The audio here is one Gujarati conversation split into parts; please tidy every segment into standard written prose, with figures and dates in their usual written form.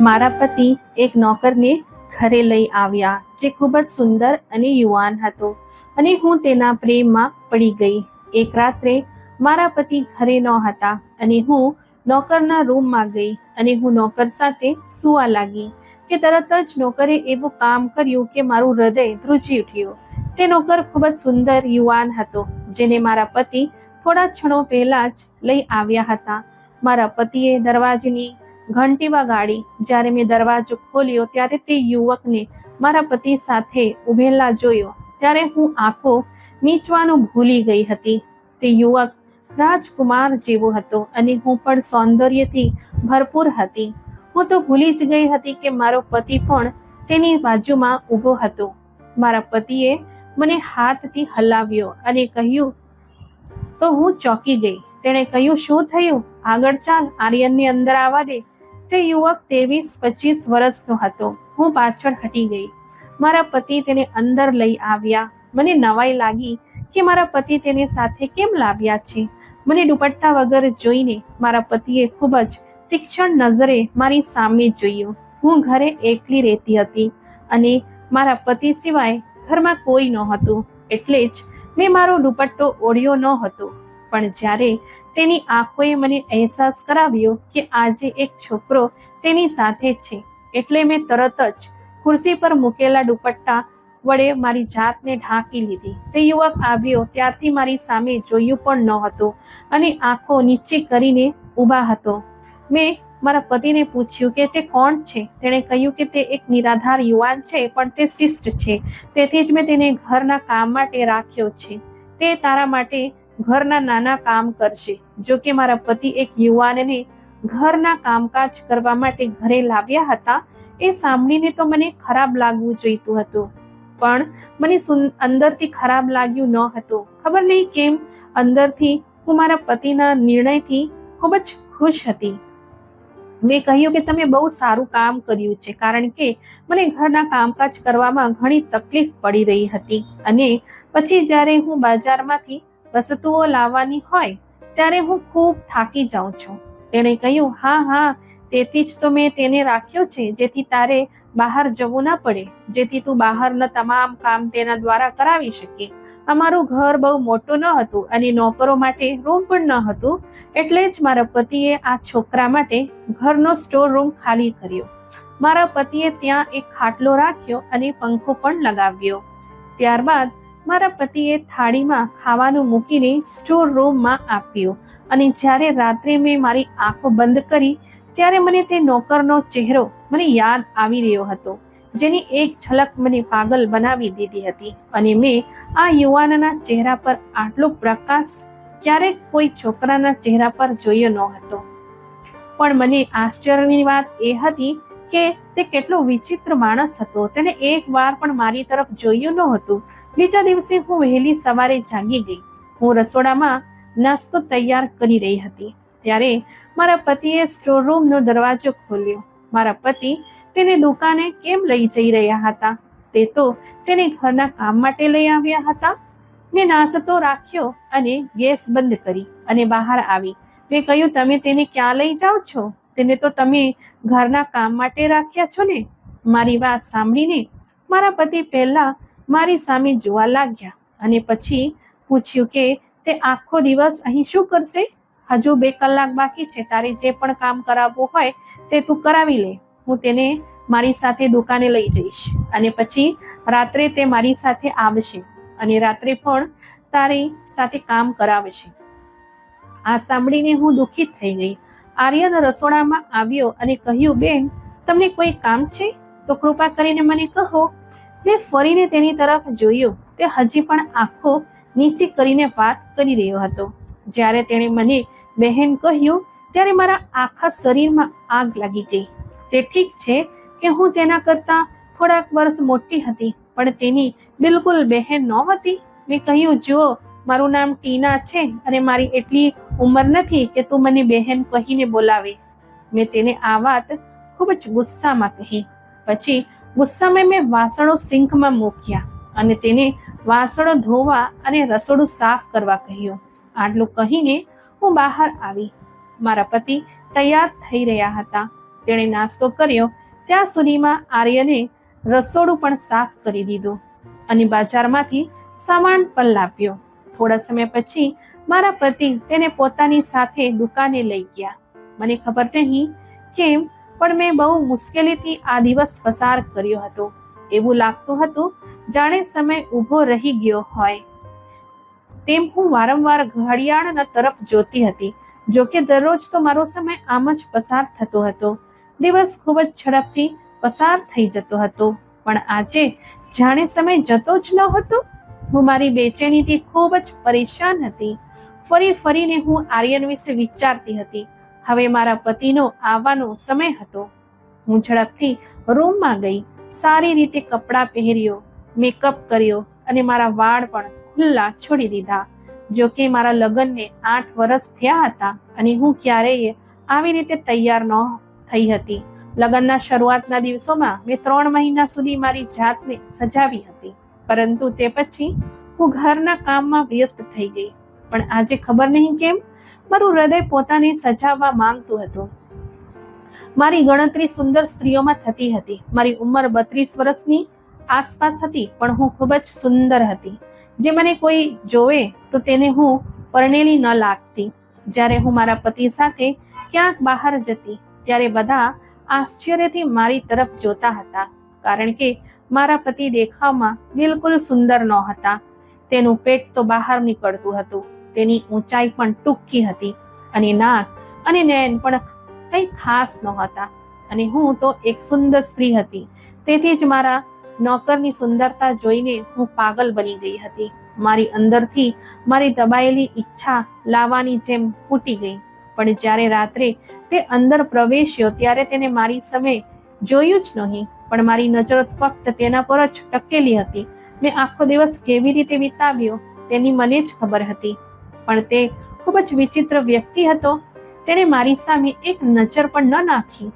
મારા પતિ એક નોકરને ઘરે લઈ આવ્યા જે ખૂબ જ સુંદર અને યુવાન હતો અને હું તેના પ્રેમમાં પડી ગઈ. એક રાત્રે મારા પતિ ઘરે ન હતા અને હું નોકરના રૂમમાં ગઈ અને હું નોકર સાથે સૂવા લાગી કે તરત જ નોકરે એવું કામ કર્યું કે મારું હૃદય ધ્રુજી ઉઠ્યું. તે નોકર ખૂબ જ સુંદર યુવાન હતો જેને મારા પતિ થોડા ક્ષણો પહેલા જ લઈ આવ્યા હતા. મારા પતિએ દરવાજાની ઘંટી વગાડી. જ્યારે મેં દરવાજો ખોલ્યો ત્યારે તે યુવકને મારા પતિ સાથે ઉભેલા જોયો ત્યારે હું આંખો મીચવાનું ભૂલી ગઈ હતી. તે યુવક રાજકુમાર જેવો હતો અને હું પણ સૌંદર્યથી ભરપૂર હતી. હું તો ભૂલી જ ગઈ હતી કે મારો પતિ પણ તેની બાજુમાં ઊભો હતો. મારા પતિએ મને હાથથી હલાવ્યો અને કહ્યું તો હું ચોંકી ગઈ. તેણે કહ્યું, શું થયું? આગળ ચાલ, આર્યનને અંદર આવવા દે. તે યુવક 23-25 વર્ષનો હતો. હું પાછળ હટી ગઈ. મારા પતિ તેને અંદર લઈ આવ્યા. મને નવાઈ લાગી કે મારા પતિ તેને સાથે કેમ લાવ્યા છે. મને દુપટ્ટા વગર જોઈને મારા પતિએ ખૂબ જ તીક્ષ્ણ નજરે મારી સામે જોયું. હું ઘરે એકલી રહેતી હતી અને મારા પતિ સિવાય ઘરમાં કોઈ નહોતું, એટલે જ મેં મારો દુપટ્ટો ઓઢ્યો ન હતો. પણ જ્યારે તેની આંખોએ મને અહેસાસ કરાવ્યો કે આજે એક છોકરો તેની સાથે છે, એટલે મેં તરત જ ખુરશી પર મૂકેલા દુપટ્ટા વડે મારી જાતને ઢાંકી લીધી. તે યુવક આવ્યો ત્યારથી મારી સામે જોયું પણ ન હતું અને આંખો નીચે કરીને ઊભા હતો. મેં મારા પતિને પૂછ્યું કે તે કોણ છે. તેણે કહ્યું કે તે એક નિરાધાર યુવાન છે, પણ તે શિષ્ટ છે, તેથી જ મેં તેને ઘરના કામ માટે રાખ્યો છે. તે તારા માટે ઘરના નાના કામ કરશે. જો કે મારા પતિ એક યુવાનને ઘરના કામકાજ કરવા માટે ઘરે લાવ્યા હતા એ સાંભળીને તો મને ખરાબ લાગવું જોઈતું હતું, પણ મને અંદરથી ખરાબ લાગ્યું ન હતું. ખબર નહીં કેમ અંદરથી હું મારા પતિના નિર્ણયથી ખૂબ જ ખુશ હતી. મેં કહ્યું કે તમે બહુ સારું કામ કર્યું છે, કારણ કે મને ઘરના કામકાજ કરવામાં ઘણી તકલીફ પડી રહી હતી અને પછી જ્યારે હું બજારમાંથી વસ્તુઓ લાવવાની હોય ત્યારે હું ખૂબ થાકી જાઉં છું. તેણે કહ્યું, હા, તેથી જ તો મેં તેને રાખ્યો છે, જેથી તારે બહાર જવું ના પડે, જેથી તું બહારના તમામ કામ તેના દ્વારા કરાવી શકે. અમારું ઘર બહુ મોટું ન હતું અને નોકરો માટે રૂમ પણ ન હતું, એટલે જ મારા પતિએ આ છોકરા માટે ઘરનો સ્ટોર રૂમ ખાલી કર્યો. મારા પતિએ ત્યાં એક ખાટલો રાખ્યો અને પંખો પણ લગાવ્યો. ત્યારબાદ મારા પતિએ થાળીમાં ખાવાનું મૂકીને સ્ટોર રૂમમાં આપ્યું અને જ્યારે રાત્રે મેં મારી આંખો બંધ કરી ત્યારે મને તે નોકરનો ચહેરો મને યાદ આવી રહ્યો હતો, જેની એક ઝલક મને પાગલ બનાવી દીધી હતી. અને મેં આ યુવાનના ચહેરા પર આટલો પ્રકાશ ક્યારેક કોઈ છોકરાના ચહેરા પર જોયો ન હતો. પણ મને આશ્ચર્યની વાત એ હતી કે તે કેટલો વિચિત્ર માણસ હતો. તેણે એક વાર પણ મારી તરફ જોયું ન હતું. બીજા દિવસે હું વહેલી સવારે જાગી ગઈ. હું રસોડામાં નાસ્તો તૈયાર કરી રહી હતી ત્યારે મારા પતિએ સ્ટોર રૂમનો દરવાજો ખોલ્યો. મારા પતિ તેને દુકાને કેમ લઈ જઈ રહ્યા હતા? તે તો તેને ઘરના કામ માટે લઈ આવ્યા હતા. મેં નાસ્તો રાખ્યો અને ગેસ બંધ કરી અને બહાર આવી. મેં કહ્યું, તમે તેને ક્યાં લઈ જાઓ છો? તેને તો તમે ઘરના કામ માટે રાખ્યા છો ને? મારી વાત સાંભળીને મારા પતિ પહેલા મારી સામે જોવા લાગ્યા અને પછી પૂછ્યું કે તે આખો દિવસ અહીં શું કરશે? હજુ 2 કલાક બાકી છે. તારે જે પણ કામ કરાવવું હોય તે તું કરાવી લે. હું તેને મારી સાથે દુકાને લઈ જઈશ અને પછી રાત્રે તે મારી સાથે આવશે અને રાત્રે પણ તારી સાથે કામ કરાવશે. આ સાંભળીને હું દુઃખિત થઈ ગઈ. આર્યન રસોડામાં આવ્યો અને કહ્યું, બેન, તમને કોઈ કામ છે તો કૃપા કરીને મને કહો. મેં ફરીને તેની તરફ જોયું. તે હજી પણ આંખો નીચે કરીને વાત કરી રહ્યો હતો. જ્યારે તેણે મને બહેન કહ્યું ત્યારે મારા આખા શરીરમાં આગ લાગી ગઈ. તે ઠીક છે કે હું તેના કરતાં થોડાક વર્ષ મોટી હતી, પણ તેની બિલકુલ બહેન નહોતી. મેં કહ્યું, જુઓ, મારું નામ ટીના છે અને મારી એટલી ઉંમર નથી કે તું મને બહેન કહીને બોલાવે. મેં તેને આ વાત ખૂબ જ ગુસ્સામાં કહી. પછી ગુસ્સામાં મેં વાસણો સિંકમાં મૂક્યા અને તેને વાસણો ધોવા અને રસોડું સાફ કરવા કહ્યું. આટલું કહીને હું બહાર આવી. મારા પતિ તૈયાર થઈ રહ્યા હતા. તેણે નાસ્તો કર્યો ત્યાં સુધીમાં આર્યને રસોડું પણ સાફ કરી દીધું અને બજારમાંથી સામાન પણ લાવ્યો. થોડા સમય પછી મારા પતિ તેને પોતાની સાથે દુકાને લઈ ગયા. મને ખબર નહીં કેમ પણ મેં બહુ મુશ્કેલીથી આ દિવસ પસાર કર્યો હતો. એવું લાગતું હતું જાણે સમય ઊભો રહી ગયો હોય તેમ. હું વારંવાર ઘડિયાળના તરફ જોતી હતી. જોકે દરરોજ તો મારો સમય આમ જ પસાર થતો હતો. દિવસ ખૂબ જ ઝડપથી પસાર થઈ જતો હતો, પણ આજે જાણે સમય જતો જ ન હતો. હું મારી બેચેનીથી ખૂબ જ પરેશાન હતી. ફરીને હું આર્યન વિશે વિચારતી હતી. હવે મારા પતિનો આવવાનો સમય હતો. હું ઝડપથી રૂમમાં ગઈ, સારી રીતે કપડાં પહેર્યો, મેકઅપ કર્યો અને મારા વાળ પણ ખુલ્લા છોડી દીધા. જો કે મારા લગ્નને 8 વર્ષ થયા હતા અને હું ક્યારેય આવી રીતે તૈયાર ન થઈ હતી. લગ્નના શરૂઆતના દિવસોમાં મેં 3 મહિના સુધી મારી જાતને સજાવી હતી, પરંતુ તે પછી હું ઘરના કામમાં વ્યસ્ત થઈ ગઈ. પણ આજે ખબર નહીં કેમ મારું હૃદય પોતાને સજાવવા માંગતું હતું. મારી ગણતરી સુંદર સ્ત્રીઓમાં થતી હતી. મારી ઉંમર 32 વર્ષની આસપાસ હતી, પણ હું ખૂબ જ સુંદર હતી. જે મને કોઈ જોવે તો તેને હું પરણેલી ન લાગતી. જ્યારે હું મારા પતિ સાથે ક્યાંક બહાર જતી ત્યારે બધા આશ્ચર્યથી મારી તરફ જોતા હતા, કારણ કે મારા પતિ દેખાવમાં બિલકુલ સુંદર નહોતા. તેનું પેટ તો બહાર નીકળતું હતું, તેની ઊંચાઈ પણ ટૂંકી હતી અને નાક અને નયન પણ કંઈ ખાસ નહોતા. અને હું તો એક સુંદર સ્ત્રી હતી, તેથી જ મારા નોકરની સુંદરતા જોઈને હું પાગલ બની ગઈ હતી. મારી અંદરથી મારી દબાયેલી ઈચ્છા લાવવાની જેમ ફૂટી ગઈ. પણ જ્યારે રાત્રે તે અંદર પ્રવેશ્યો ત્યારે તેને મારી સામે જોયું જ નહીં, પણ મારી નજર ફક્ત તેના પર જ ટકેલી હતી. મેં આખો દિવસ કેવી રીતે વિતાવ્યો તેની મને જ ખબર હતી, પણ તે ખૂબ જ વિચિત્ર વ્યક્તિ હતો. તેણે મારી સામે એક નજર પણ ન નાખી.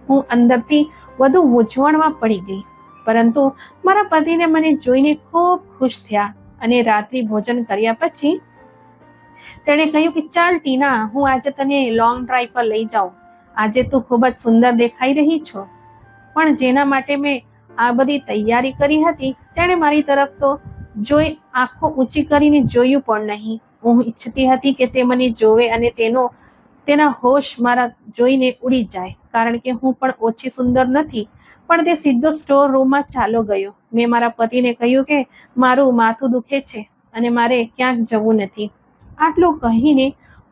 હું અંદરથી વધુ મૂંઝવણમાં પડી ગઈ, પરંતુ મારા પતિને મને જોઈને ખૂબ ખુશ થયા અને રાત્રિ ભોજન કર્યા પછી તેણે કહ્યું કે ચાલ ટીના, હું આજે તને લોંગ ડ્રાઈવ પર લઈ જાઉં. આજે તું ખૂબ જ સુંદર દેખાઈ રહી છો. પણ જેના માટે મેં આ બધી તૈયારી કરી હતી તેણે મારી તરફ તો જોઈ આંખો ઊંચી કરીને જોયું પણ નહીં. હું ઈચ્છતી હતી કે તે મને જોવે અને તેના હોશ મારા જોઈને ઉડી જાય, કારણ કે હું પણ ઓછી સુંદર નથી. પણ તે સીધો સ્ટોર રૂમમાં ચાલો ગયો. મેં મારા પતિને કહ્યું કે મારું માથું દુખે છે અને મારે ક્યાંક જવું નથી. આટલું કહીને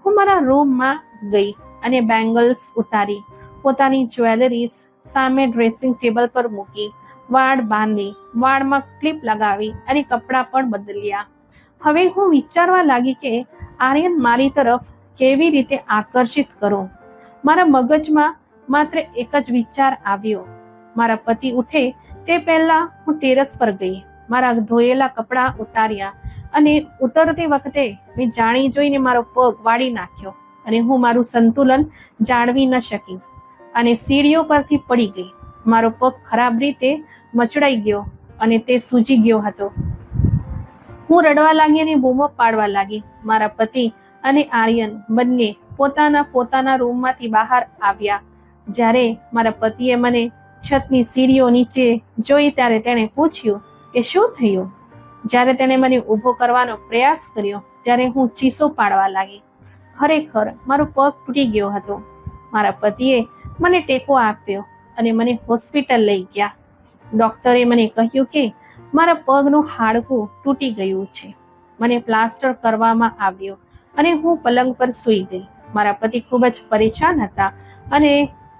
હું મારા રૂમમાં ગઈ અને બેંગલ્સ ઉતારી, પોતાની જ્વેલરીઝ સામે ડ્રેસિંગ ટેબલ પર મૂકી, વાળ બાંધી, વાળમાં ક્લિપ લગાવી અને કપડાં પણ બદલ્યા. હવે હું વિચારવા લાગી કે આર્યન મારી તરફ કેવી રીતે આકર્ષિત કરું. મારા મગજમાં માત્ર એક જ વિચાર આવ્યો. મારા પતિ ઉઠે તે પહેલા હું ટેરેસ પર ગઈ, મારા ધોયેલા કપડાં ઉતાર્યા અને ઉતરતી વખતે મેં જાણી જોઈને મારો પગ વાળી નાખ્યો અને હું મારું સંતુલન જાળવી ન શકી અને સીડીઓ પરથી પડી ગઈ. મારો પગ ખરાબ રીતે મચડાઈ ગયો અને તે સૂજી ગયો હતો. હું રડવા લાગી અને બૂમો પાડવા લાગી. મારા પતિ અને આર્યન બંને પોતાના રૂમમાંથી બહાર આવ્યા. જ્યારે મારા પતિએ મને છતની સીડીઓ નીચે જોઈ ત્યારે તેણે પૂછ્યું કે શું થયું. જ્યારે તેણે મને ઊભો કરવાનો પ્રયાસ કર્યો ત્યારે હું ચીસો પાડવા લાગી. ખરેખર મારો પગ તૂટી ગયો હતો. મારા પતિએ મને ટેકો આપ્યો અને મને હોસ્પિટલ લઈ ગયા. ડોક્ટરે મને કહ્યું કે મારા પગનું હાડકું તૂટી ગયું છે. મને પ્લાસ્ટર કરવામાં આવ્યો અને હું પલંગ પર સૂઈ ગઈ. મારા પતિ ખૂબ જ પરેશાન હતા અને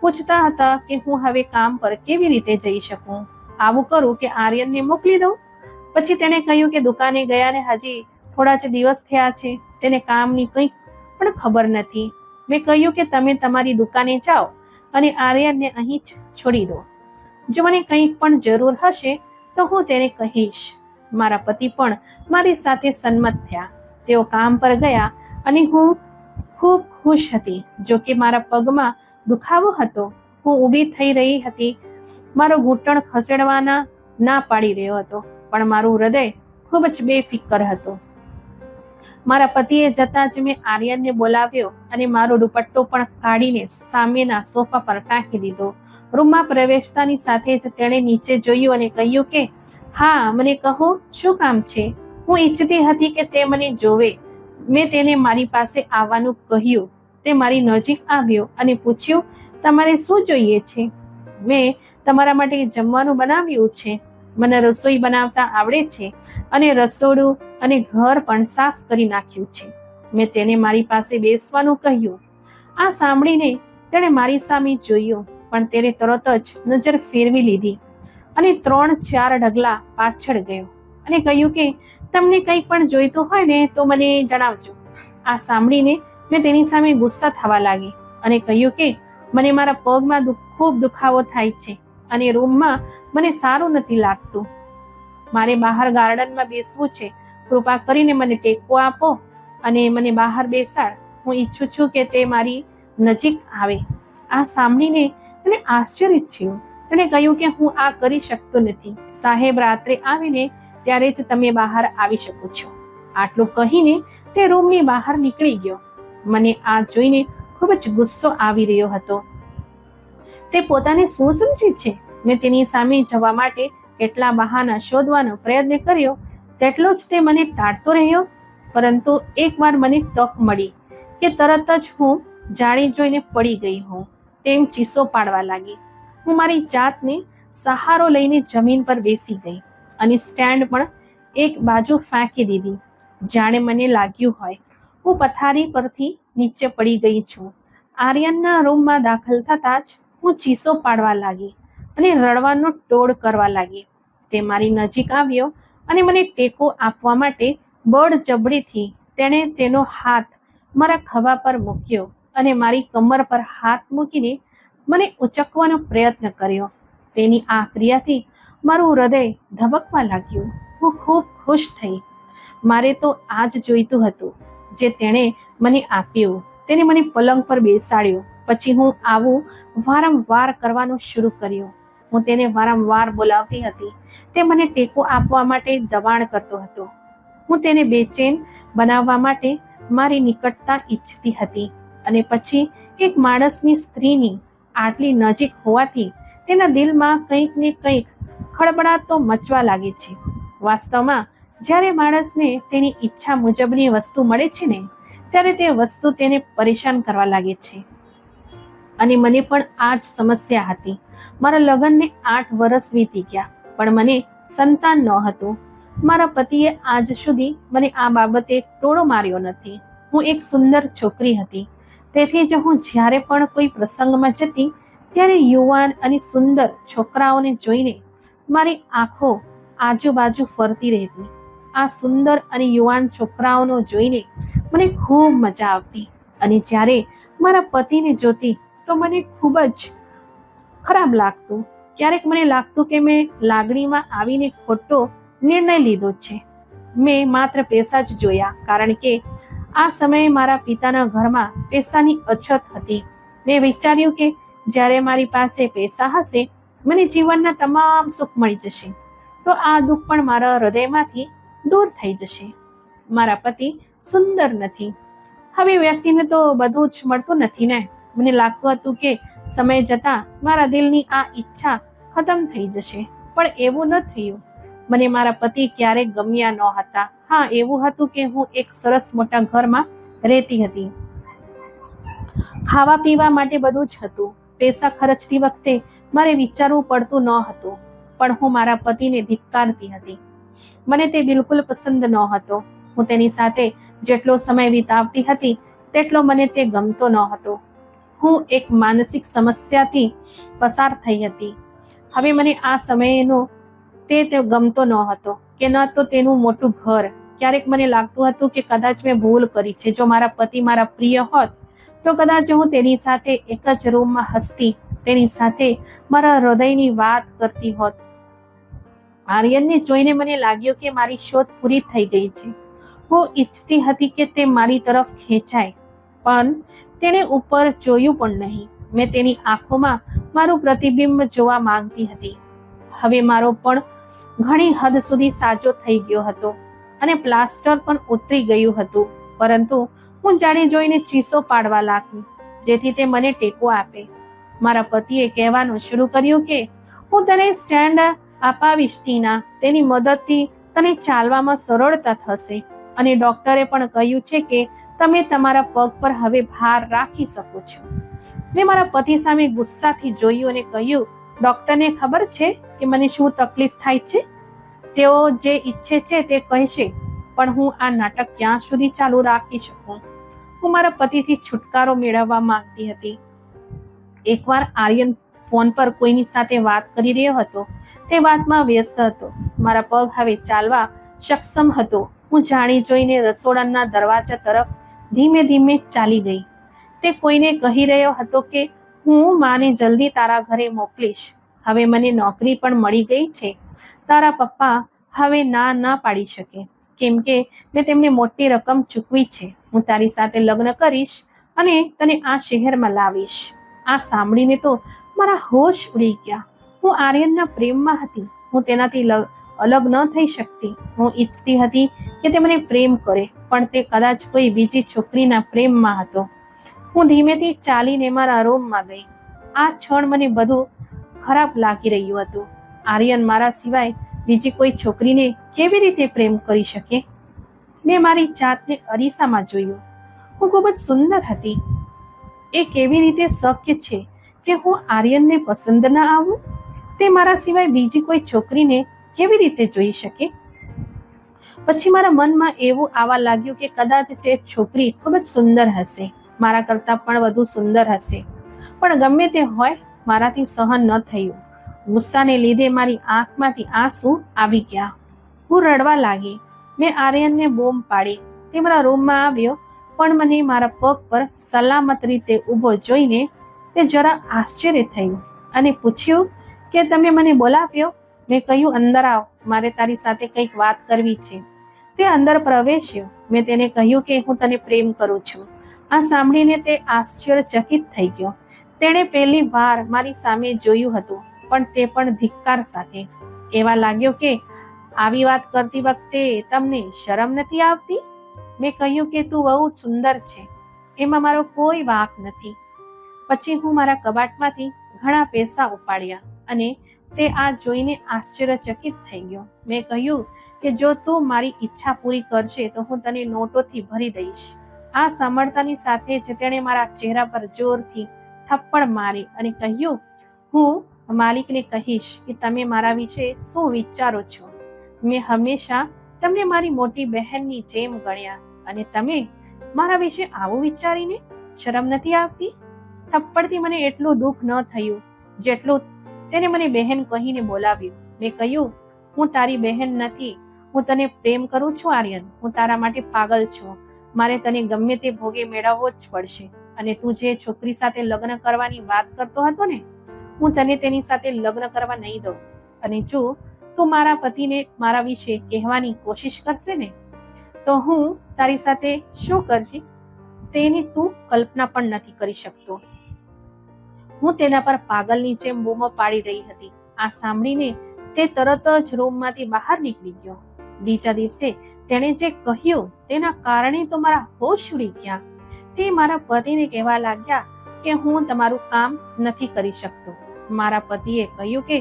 પૂછતા હતા કે હું હવે કામ પર કેવી રીતે જઈ શકું. આવું કરું કે આર્યનને મોકલી દઉં. પછી તેણે કહ્યું કે દુકાને ગયાને હજી થોડા જ દિવસ થયા છે, તેને કામની કંઈ પણ ખબર નથી. મેં કહ્યું કે તમે તમારી દુકાને જાઓ અને આર્યનને અહીં જ છોડી દો. જો મને કંઈક પણ જરૂર હશે તો હું તેને કહીશ. મારા પતિ પણ મારી સાથે સંમત થયા. તેઓ કામ પર ગયા અને હું ખૂબ ખુશ હતી. જો કે મારા પગમાં દુખાવો હતો. હું ઊભી થઈ રહી હતી. મારો ઘૂંટણ ખસેડવાના ના પાડી રહ્યો હતો, પણ મારું હૃદય ખૂબ જ બેફિકર હતું. મારા પતિએ જતા જ મેં આર્યનને બોલાવ્યો અને મારો દુપટ્ટો પણ કાઢીને સામેના સોફા પર ફેંકી દીધો. રૂમમાં પ્રવેશતાની સાથે જ તેણે નીચે જોયું અને કહ્યું કે હા, મને કહો, શું કામ છે? હું ઈચ્છતી હતી કે તે મને જોવે. મેં તેને મારી પાસે આવવાનું કહ્યું. તે મારી નજીક આવ્યો અને પૂછ્યું, તમારે શું જોઈએ છે? મેં તમારા માટે જમવાનું બનાવ્યું છે. મને રસોઈ બનાવતા આવડે છે અને રસોડું અને ઘર પણ સાફ કરી નાખ્યું છે. મેં તેને મારી પાસે બેસવાનું કહ્યું. આ સાંભળીને તેણે મારી સામે જોયું, પણ તેને તરત જ નજર ફેરવી લીધી અને 3-4 ડગલા પાછળ ગયો અને કહ્યું કે તમને કંઈ પણ જોઈતું હોય ને તો મને જણાવજો. આ સાંભળીને મેં તેની સામે ગુસ્સા થવા લાગી અને કહ્યું કે મને મારા પગમાં ખૂબ દુખાવો થાય છે અને રૂમમાં મને સારું નથી લાગતું. મારે બહાર ગાર્ડનમાં બેસવું છે. કૃપા કરીને મને ટેકો આપો અને મને બહાર બેસાડ. હું ઈચ્છું છું કે તે મારી નજીક આવે. આ સાંભળીને તેને આશ્ચર્ય થયું. તેણે કહ્યું કે હું આ કરી શકતો નથી. સાહેબ રાત્રે આવીને ત્યારે જ તમે બહાર આવી શકો છો. આટલું કહીને તે રૂમની બહાર નીકળી ગયો. મને આ જોઈને ખૂબ જ ગુસ્સો આવી રહ્યો હતો. તે પોતાને શું સમજે છે? મેં તેની સામે જવા માટે કેટલા બહાના શોધવાનો પ્રયત્ન કર્યો, તેટલો જ તે મને ટાળતો રહ્યો. પરંતુ એકવાર મને તક મળી કે તરત જ હું જાણી જોઈને પડી ગઈ હોઉં તેમ ચીસો પાડવા લાગી. હું મારી જાતને સહારો લઈને જમીન પર બેસી ગઈ અને સ્ટેન્ડ પણ એક બાજુ ફેંકી દીધી. જાણે મને લાગ્યું હોય હું પથારી પરથી નીચે પડી ગઈ છું. આર્યનના રૂમમાં દાખલ થતાં જ હું ચીસો પાડવા લાગી અને રડવાનો ટોળ કરવા લાગી. તે મારી નજીક આવ્યો અને મને ટેકો આપવા માટે બળજબરીથી તેણે તેનો હાથ મારા ખભા પર મૂક્યો અને મારી કમર પર હાથ મૂકીને મને ઉચકવાનો પ્રયત્ન કર્યો. તેની આ ક્રિયાથી મારું હૃદય ધબકવા લાગ્યું. હું ખૂબ ખુશ થઈ. મારે તો આ જ જોઈતું હતું જે તેણે મને આપ્યું. તેને મને પલંગ પર બેસાડ્યો. પછી હું આવું વારંવાર કરવાનું શરૂ કર્યું. હું તેને વારંવાર બોલાવતી હતી. તે મને ટેકો આપવા માટે દબાણ કરતો હતો. હું તેને બેચેન બનાવવા માટે મારી નિકટતા ઈચ્છતી હતી. અને પછી એક માણસની સ્ત્રીની આટલી નજીક હોવાથી તેના દિલમાં કંઈક ને કંઈક ખળબળાટ તો મચવા લાગે છે. વાસ્તવમાં જ્યારે માણસને તેની ઈચ્છા મુજબની વસ્તુ મળે છે ને ત્યારે તે વસ્તુ તેને પરેશાન કરવા લાગે છે. અને મને પણ આ જ સમસ્યા હતી. મારા લગ્નને 8 વર્ષ વીતી ગયા, પણ મને સંતાન ન હતું. મારા પતિએ આજ સુધી મને આ બાબતે ટોળો માર્યો નથી. હું એક સુંદર છોકરી હતી, તેથી જ હું જ્યારે પણ કોઈ પ્રસંગમાં જતી ત્યારે યુવાન અને સુંદર છોકરાઓને જોઈને મારી આંખો આજુબાજુ ફરતી રહેતી. આ સુંદર અને યુવાન છોકરાઓનો જોઈને મને ખૂબ મજા આવતી અને જ્યારે મારા પતિને જોતી તો મને ખૂબ જ ખરાબ લાગતું. ક્યારેક મને લાગતું કે મેં લાગણીમાં આવીને ખોટો નિર્ણય લીધો છે. મેં માત્ર પૈસા જ જોયા, કારણ કે આ સમયે મારા પિતાના ઘરમાં પૈસાની અછત હતી. મેં વિચાર્યું કે જ્યારે મારી પાસે પૈસા હશે મને જીવનના તમામ સુખ મળી જશે, તો આ દુઃખ પણ મારા હૃદયમાંથી દૂર થઈ જશે. મારા પતિ સુંદર નથી. હવે વ્યક્તિને તો બધું જ મળતું નથી ને. મને લાગતું હતું કે સમય જતાં મારા દિલની આ ઈચ્છા ખતમ થઈ જશે, પણ એવું ન થયું. મને મારા પતિ ક્યારેક ગમ્યા ન હતા. હા, એવું હતું કે હું એક સરસ મોટા ઘરમાં રહેતી હતી. ખાવા પીવા માટે બધું જ હતું. પૈસા ખર્ચતી વખતે મારે વિચારવું પડતું ન હતું, પણ હું મારા પતિને ધિક્કારતી હતી. મને તે બિલકુલ પસંદ ન હતો. હું તેની સાથે જેટલો સમય વિતાવતી હતી તેટલો મને તે ગમતો ન હતો. હું એક માનસિક સમસ્યાથી પસાર થઈ હતી. હવે મને આ સમયનો તે ગમતો ન હતો કે ન તો તેનું મોટું ઘર. ક્યારેક મને લાગતું હતું કે કદાચ મેં ભૂલ કરી છે. જો મારા પતિ મારા પ્રિય હોત તો કદાચ હું તેની સાથે એક જ રૂમમાં હસતી, તેની સાથે મારા હૃદયની વાત કરતી હોત. આર્યનને જોઈને મને લાગ્યું કે મારી શોધ પૂરી થઈ ગઈ છે. હું ઈચ્છતી હતી કે તે મારી તરફ ખેંચાય, પણ તેણે ઉપર જોયું પણ નહીં. મેં તેની આંખોમાં મારું પ્રતિબિંબ જોવા માંગતી હતી. હવે મારો પણ ઘણી હદ સુધી સાજો થઈ ગયો હતો. અને પ્લાસ્ટર પણ ઉતરી ગયું હતું, પરંતુ હું જાણી જોઈને ચીસો પાડવા લાગી જેથી તે મને ટેકો આપે. મારા પતિએ કહેવાનું શરૂ કર્યું કે હું તને સ્ટેન્ડ અપાવીશ ટીના, તેની મદદથી તને ચાલવામાં સરળતા થશે અને ડોક્ટરે પણ કહ્યું છે કે તમે તમારા પગ પર હવે ભાર રાખી શકો છો. મેં મારા પતિ સામે ગુસ્સાથી જોયું અને કહ્યું, ડોક્ટરને ખબર છે કે મને શું તકલીફ થાય છે? તેઓ જે ઈચ્છે છે તે કહેશે, પણ હું આ નાટક ક્યાં સુધી ચાલુ રાખી શકું? હું મારા પતિથી છુટકારો મેળવવા માંગતી હતી. એકવાર આર્યન ફોન પર કોઈની સાથે વાત કરી રહ્યો હતો. તે વાતમાં વ્યસ્ત હતો. મારા પગ હવે ચાલવા સક્ષમ હતો. હું જાણી જોઈને રસોડાના દરવાજા તરફ ધીમે ધીમે ચાલી ગઈ. તે કોઈને કહી રહ્યો હતો કે હું માને જલ્દી તારા ઘરે મોકલીશ. હવે મને નોકરી પણ મળી ગઈ છે. તારા પપ્પા હવે ના પાડી શકે, કેમ કે મેં તેમને મોટી રકમ ચૂકવી છે. હું તારી સાથે લગ્ન કરીશ અને તને આ શહેરમાં લાવીશ. આ સાંભળીને તો મારા હોશ ઉડી ગયા. હું આર્યનના પ્રેમમાં હતી. હું તેનાથી અલગ ન થઈ શકતી. હું ઈચ્છતી હતી કે તે મને પ્રેમ કરે, પણ તે કદાચ કોઈ બીજી છોકરીના પ્રેમમાં હતો. હું ધીમેથી ચાલીને મારા રૂમમાં ગઈ. આ ક્ષણ મને બધું ખરાબ લાગી રહ્યું હતું. આર્યન મારા સિવાય બીજી કોઈ છોકરીને કેવી રીતે પ્રેમ કરી શકે? મેં મારી જાતને અરીસામાં જોયું. હું ખૂબ જ સુંદર હતી. એ કેવી રીતે શક્ય છે કે હું આર્યનને પસંદ ન આવું? તે મારા સિવાય બીજી કોઈ છોકરીને કેવી રીતે જોઈ શકે? પછી મારા મનમાં એવું આવવા લાગ્યું કે કદાચ તે છોકરી ખૂબ જ સુંદર હશે, મારા કરતાં પણ વધુ સુંદર હશે. પણ ગમે તે હોય, મારાથી સહન ન થયું. ગુસ્સાને લીધે મારી આંખમાંથી આંસુ આવી ગયા. હું રડવા લાગી. મેં આર્યનને બૂમ પાડી. તે મારા રૂમમાં આવ્યો, પણ મને મારા પગ પર સલામત રીતે ઊભો જોઈને તે જરા આશ્ચર્ય થયું અને પૂછ્યું કે તમે મને બોલાવ્યો? મેં કહ્યું, અંદર આવ, મારે તારી સાથે કંઈક વાત કરવી છે. તે અંદર પ્રવેશ્યો. મેં તેને કહ્યું કે હું તને પ્રેમ કરું છું. આ સાંભળીને તે આશ્ચર્યચકિત થઈ ગયો. તેણે પહેલી વાર મારી સામે જોયું હતું, પણ તે પણ ધિક્કાર સાથે. એવા લાગ્યો કે આવી વાત કરતી વખતે તમને શરમ નથી આવતી? મેં કહ્યું કે તું બહુ સુંદર છે, એમાં મારો કોઈ વાંક નથી. પછી હું મારા કબાટમાંથી ઘણા પૈસા ઉપાડ્યા અને તે આ જોઈને આશ્ચર્યચકિત થઈ ગયો. મેં કહ્યું કે જો તું મારી ઈચ્છા પૂરી કરશે તો હું તને નોટોથી ભરી દઈશ. આ સાંભળતાની સાથે જ તેણે મારા ચહેરા પર જોરથી થપ્પડ મારી અને કહ્યું, હું માલિકને કહીશ કે તમે મારા વિશે શું વિચારો છો. મેં હંમેશા તમને મારી મોટી બહેનની જેમ ગણ્યા અને તમે મારા વિશે આવું વિચારીને શરમ નથી આવતી? થપ્પડથી મને એટલું દુઃખ ન થયું જેટલું તેને મને બહેન કહીને બોલાવ્યું. મેં કહ્યું, હું તારી બહેન નથી. હું તને પ્રેમ કરું છું આર્યન. હું તારા માટે પાગલ છું. મારે તને ગમે તે ભોગે મેળવવો જ પડશે. અને તું જે છોકરી સાથે લગ્ન કરવાની વાત કરતો હતો ને, હું તને તેની સાથે લગ્ન કરવા નહીં દઉં. અને જો તું મારા પતિને મારા વિશે કહેવાની કોશિશ કરશે ને, તો હું તારી સાથે શું કરશે તેની તું કલ્પના પણ નથી કરી શકતો. હું તેના પર પાગલની જેમ બૂમો પાડી રહી હતી. આ સાંભળીને તે તરત જ રૂમમાંથી બહાર નીકળી ગયો. બીજા દિવસે તેણે જે કહ્યું તેના કારણે તો મારા હોશ ઉડી ગયા. તે મારા પતિને કહેવા લાગ્યા કે હું તમારું કામ નથી કરી શકતો. મારા પતિએ કહ્યું કે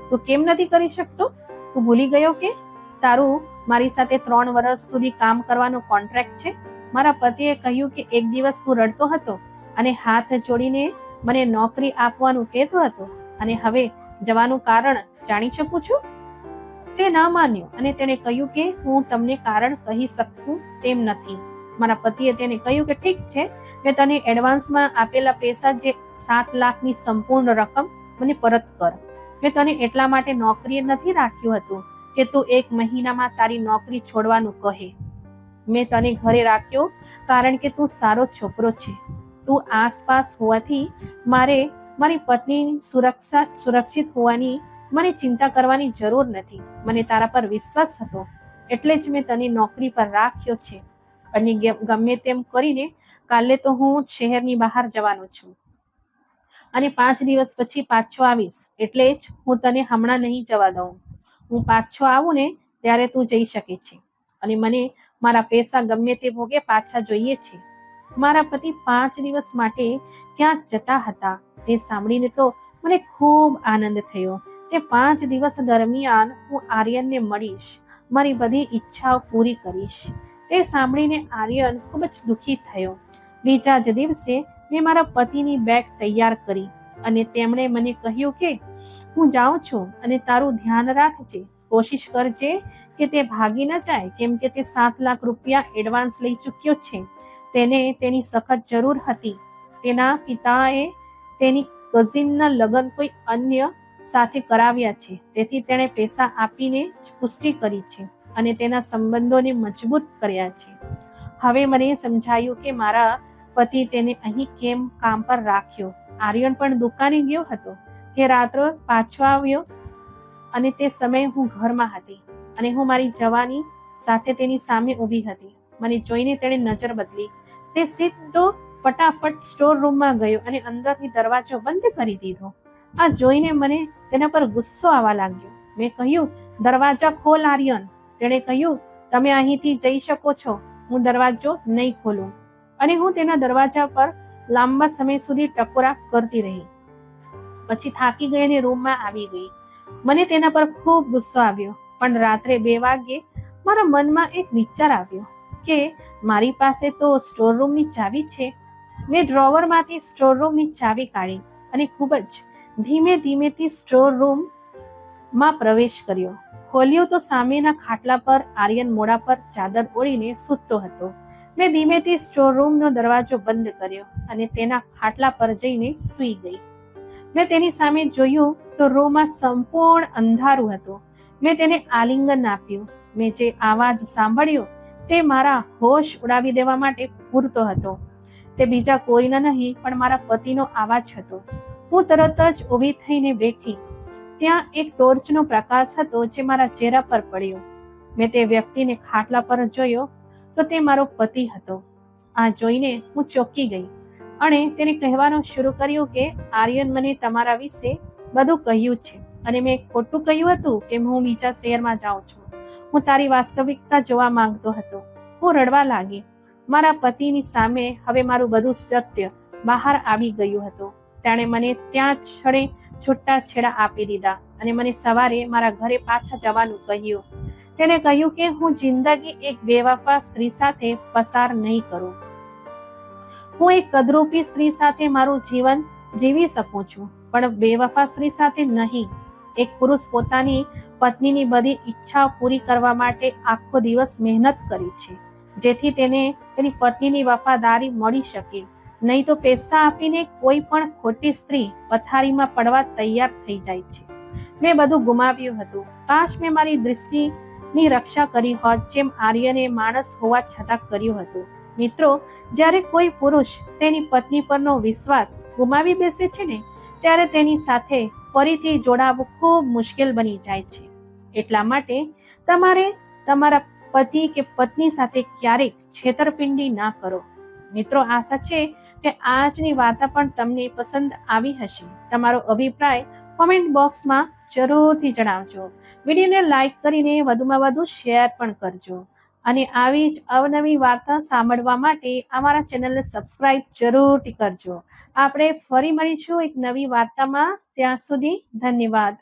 તું કેમ નથી કરી શકતો? તું ભૂલી ગયો કે તારું મારી સાથે 3 વર્ષ સુધી કામ કરવાનો કોન્ટ્રાક્ટ છે? મારા પતિએ કહ્યું કે એક દિવસ તું રડતો હતો અને હાથ જોડીને મને નોકરી આપવાનું કહેતો હતો, અને હવે જવાનું કારણ જાણી શકું છું? તે ના માન્યો અને તેણે કહ્યું કે હું તમને કારણ કહી શકું તેમ નથી. મારા પતિએ તેને કહ્યું કે ઠીક છે, મેં તને એડવાન્સમાં આપેલા પૈસા જે 7 લાખની સંપૂર્ણ રકમ મને પરત કર. મેં તને એટલા માટે નોકરીએ નથી રાખ્યું હતું કે તું 1 મહિનામાં તારી નોકરી છોડવાનું કહે. મેં તને ઘરે રાખ્યો કારણ કે તું સારો છોકરો છે. તું આસપાસ હોવાથી મારે મારી પત્નીની સુરક્ષિત હોવાની મને ચિંતા કરવાની જરૂર નથી. મને તારા પર વિશ્વાસ હતો, એટલે જ મેં તને નોકરી પર રાખ્યો છે. અને ગમે તેમ કરીને કાલે તો હું શહેરની બહાર જવાનો છું અને 5 દિવસ પછી પાછો આવીશ. એટલે જ હું તને હમણાં નહીં જવા દઉં. હું પાછો આવું ને ત્યારે તું જઈ શકે છે. અને મને મારા પૈસા ગમે તે ભોગે પાછા જોઈએ છે. મારા પતિ 5 દિવસ માટે ક્યાંક જતા હતા. તે સાંભળીને તો મને ખૂબ આનંદ થયો. તે 5 દિવસ દરમિયાન હું આર્યનને મળીશ, મારી બધી ઈચ્છાઓ પૂરી કરીશ. તે સાંભળીને આર્યન ખૂબ જ દુઃખી થયો. બીજા જ દિવસે મેં મારા પતિની બેગ તૈયાર કરી અને તેમણે મને કહ્યું કે હું જાઉં છું અને તારું ધ્યાન રાખજે. કોશિશ કરજે કે તે ભાગી ન જાય, કેમ કે તે 7 લાખ રૂપિયા એડવાન્સ લઈ ચૂક્યો છે. તેને તેની સખત જરૂર હતી. તેના પિતાએ તેની કઝિનના લગ્ન કોઈ અન્ય સાથે કરાવ્યા છે, તેથી તેણે પૈસા આપીને જ પુષ્ટિ કરી છે અને તેના સંબંધોને મજબૂત કર્યા છે. હવે મને સમજાયું કે મારા પતિ તેને અહીં કેમ કામ પર રાખ્યો. આર્યન પણ દુકાને ગયો હતો. તે રાત્રે પાછો આવ્યો અને તે સમયે હું ઘરમાં હતી અને હું મારી જવાની સાથે તેની સામે ઊભી હતી. મને જોઈને તેણે નજર બદલી. તે સીધો ફટાફટ સ્ટોર રૂમમાં ગયો અને અંદરથી દરવાજો બંધ કરી દીધો. આ જોઈને મને તેના પર ગુસ્સો આવવા લાગ્યો. મેં કહ્યું, દરવાજા ખોલ આર્યન. તેણે કહ્યું, તમે અહીંથી જઈ શકો છો, હું દરવાજો નહીં ખોલું. અને હું તેના દરવાજા પર લાંબા સમય સુધી ટકોરા કરતી રહી. પછી થાકી ગઈ અને રૂમમાં આવી ગઈ. મને તેના પર ખૂબ ગુસ્સો આવ્યો. પણ રાત્રે 2 વાગ્યે મારા મનમાં એક વિચાર આવ્યો કે મારી પાસે તો સ્ટોર રૂમની ચાવી છે. મેં ડ્રોવરમાંથી સ્ટોર રૂમની ચાવી કાઢી અને ખૂબ જ ધીમે ધીમેથી સ્ટોર રૂમમાં પ્રવેશ કર્યો. ખોલ્યું તો સામેના ખાટલા પર આર્યન મોઢા પર ચાદર ઓળીને સૂતો હતો. મેં ધીમેથી સ્ટોર રૂમનો દરવાજો બંધ કર્યો અને તેના ખાટલા પર જઈને સૂઈ ગઈ. મેં તેની સામે જોયું તો રૂમમાં સંપૂર્ણ અંધારું હતું. મેં તેને આલિંગન આપ્યું. મેં જે અવાજ સાંભળ્યો તે મારા હોશ ઉડાવી દેવા માટે પૂરતો હતો. તે બીજા કોઈના નહીં પણ મારા પતિનો અવાજ હતો. હું તરત જ ઊભી થઈને બેઠી. ત્યાં એક ટોર્ચનો પ્રકાશ હતો જે મારા ચહેરા પર પડ્યો. મેં તે વ્યક્તિને ખાટલા પર જોયો તો તે મારો પતિ હતો. આ જોઈને હું ચોંકી ગઈ અને તેને કહેવાનું શરૂ કર્યું કે આર્યન મને તમારા વિશે બધું કહ્યું છે અને મેં ખોટું કહ્યું હતું કે હું બીજા શહેરમાં જાઉં છું. હું તારી વાસ્તવિકતા જોવા માંગતો હતો. હું રડવા લાગી. મારા પતિની સામે હવે મારું બધું સત્ય બહાર આવી ગયું હતું. તેણે મને ત્યાં છડે છૂટાછેડા આપી દીધા અને મને સવારે મારા ઘરે પાછા જવાનું કહ્યું. તેને કહ્યું કે હું જિંદગી એક બેવફા સ્ત્રી સાથે પસાર નહીં કરું. હું એક કદરૂપી સ્ત્રી સાથે મારું જીવન જીવી શકું છું, પણ બેવફા સ્ત્રી સાથે નહીં. એક પુરુષ પોતાની પત્નીની બધી ઈચ્છાઓ પૂરી કરવા માટે આખો દિવસ મહેનત કરી છે, જેથી તેને તેની પત્નીની વફાદારી મળી શકે. નહીં તો પૈસા આપીને કોઈ પણ ખોટી સ્ત્રી પથારીમાં પડવા તૈયાર થઈ જાય છે. મેં બધું ગુમાવ્યું હતું. કાશ મેં મારી દૃષ્ટિની રક્ષા કરી હોત, જેમ આર્યને માણસ હોવા છતાં કર્યું હતું. મિત્રો, જ્યારે કોઈ પુરુષ તેની પત્ની પરનો વિશ્વાસ ગુમાવી બેસે છે ને, ત્યારે તેની સાથે ફરીથી જોડાવું ખૂબ મુશ્કેલ બની જાય છે. એટલા માટે તમારે તમારા પતિ કે પત્ની સાથે ક્યારેક છેતરપિંડી ના કરો. મિત્રો, આશા છે કે આજની વાર્તા પણ તમને પસંદ આવી હશે. તમારો અભિપ્રાય કોમેન્ટ બોક્સમાં જરૂરથી જણાવજો. વિડીયોને લાઈક કરીને વધુમાં વધુ શેર પણ કરજો અને આવી જ અવનવી વાર્તા સાંભળવા માટે અમારા ચેનલને સબસ્ક્રાઇબ જરૂરથી કરજો. આપણે ફરી મળીશું એક નવી વાર્તામાં. ત્યાં સુધી ધન્યવાદ.